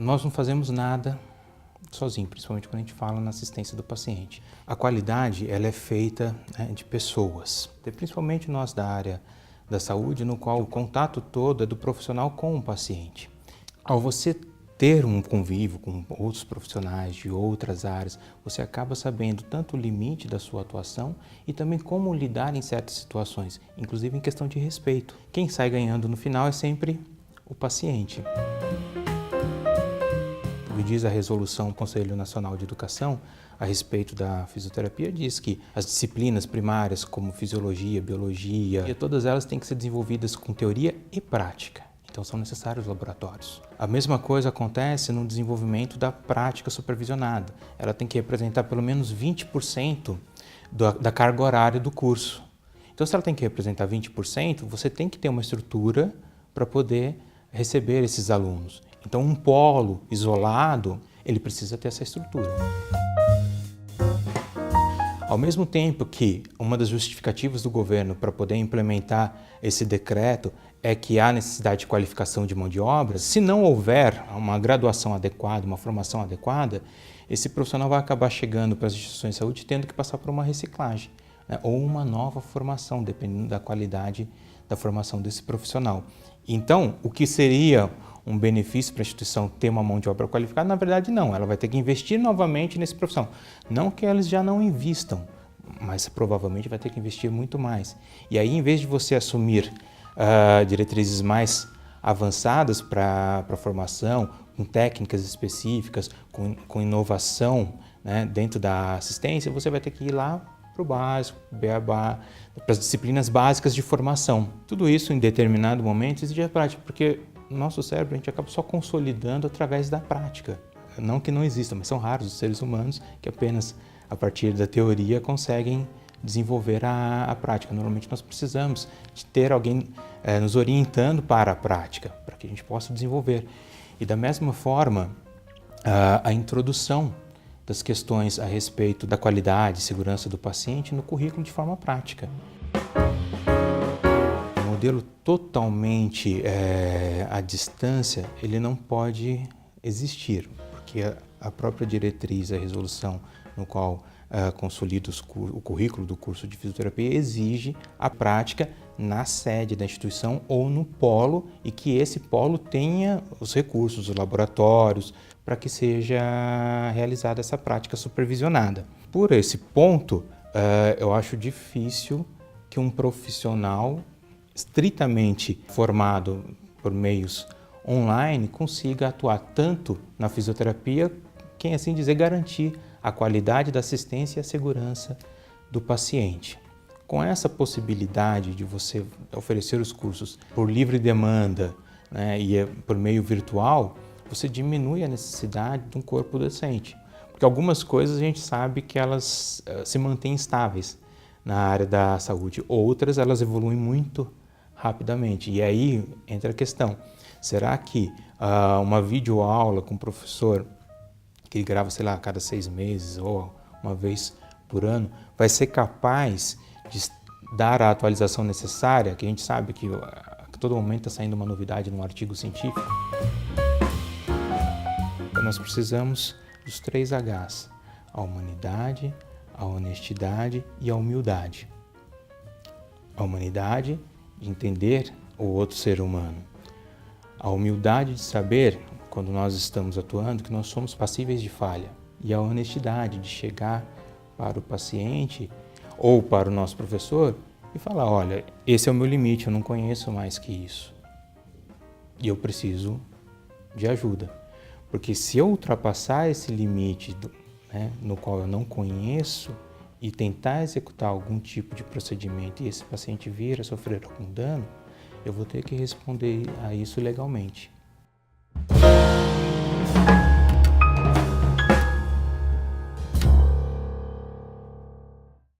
Nós não fazemos nada sozinho, principalmente quando a gente fala na assistência do paciente. A qualidade, ela é feita, né, de pessoas, principalmente nós da área da saúde, no qual o contato todo é do profissional com o paciente. Ao você ter um convívio com outros profissionais de outras áreas, você acaba sabendo tanto o limite da sua atuação e também como lidar em certas situações, inclusive em questão de respeito. Quem sai ganhando no final é sempre o paciente. O que diz a resolução do Conselho Nacional de Educação a respeito da fisioterapia diz que as disciplinas primárias como fisiologia, biologia, todas elas têm que ser desenvolvidas com teoria e prática. Então são necessários laboratórios. A mesma coisa acontece no desenvolvimento da prática supervisionada. Ela tem que representar pelo menos 20% da carga horária do curso. Então se ela tem que representar 20%, você tem que ter uma estrutura para poder receber esses alunos. Então um polo isolado, ele precisa ter essa estrutura. Ao mesmo tempo que uma das justificativas do governo para poder implementar esse decreto é que há necessidade de qualificação de mão de obra, se não houver uma graduação adequada, uma formação adequada, esse profissional vai acabar chegando para as instituições de saúde tendo que passar por uma reciclagem, né, ou uma nova formação, dependendo da qualidade da formação desse profissional. Então, o que seria um benefício para a instituição ter uma mão de obra qualificada, na verdade não, ela vai ter que investir novamente nesse profissional. Não que eles já não invistam, mas provavelmente vai ter que investir muito mais. E aí, em vez de você assumir diretrizes mais avançadas para a formação, com técnicas específicas, com inovação, né, dentro da assistência, você vai ter que ir lá para o básico, beabá, para as disciplinas básicas de formação. Tudo isso, em determinado momento, exige a prática, porque o nosso cérebro a gente acaba só consolidando através da prática. Não que não exista, mas são raros os seres humanos que apenas a partir da teoria conseguem desenvolver a prática. Normalmente nós precisamos de ter alguém nos orientando para a prática, para que a gente possa desenvolver. E da mesma forma, a introdução das questões a respeito da qualidade e segurança do paciente no currículo de forma prática. Um modelo totalmente à distância, ele não pode existir, porque a própria diretriz, a resolução no qual consolida o currículo do curso de fisioterapia exige a prática na sede da instituição ou no polo, e que esse polo tenha os recursos, os laboratórios, para que seja realizada essa prática supervisionada. Por esse ponto, eu acho difícil que um profissional estritamente formado por meios online consiga atuar tanto na fisioterapia, quem assim dizer, garantir a qualidade da assistência e a segurança do paciente. Com essa possibilidade de você oferecer os cursos por livre demanda, né, e por meio virtual, você diminui a necessidade de um corpo docente. Porque algumas coisas a gente sabe que elas se mantêm estáveis na área da saúde, outras elas evoluem muito rapidamente. E aí entra a questão, será que uma videoaula com o professor que ele grava, sei lá, a cada 6 meses ou uma vez por ano, vai ser capaz de dar a atualização necessária, que a gente sabe que a todo momento está saindo uma novidade num artigo científico? Nós precisamos dos 3 Hs, a humanidade, a honestidade e a humildade. A humanidade de entender o outro ser humano. A humildade de saber, quando nós estamos atuando, que nós somos passíveis de falha. E a honestidade de chegar para o paciente ou para o nosso professor e falar, olha, esse é o meu limite, eu não conheço mais que isso. E eu preciso de ajuda. Porque se eu ultrapassar esse limite no qual eu não conheço e tentar executar algum tipo de procedimento e esse paciente vir a sofrer algum dano, eu vou ter que responder a isso legalmente.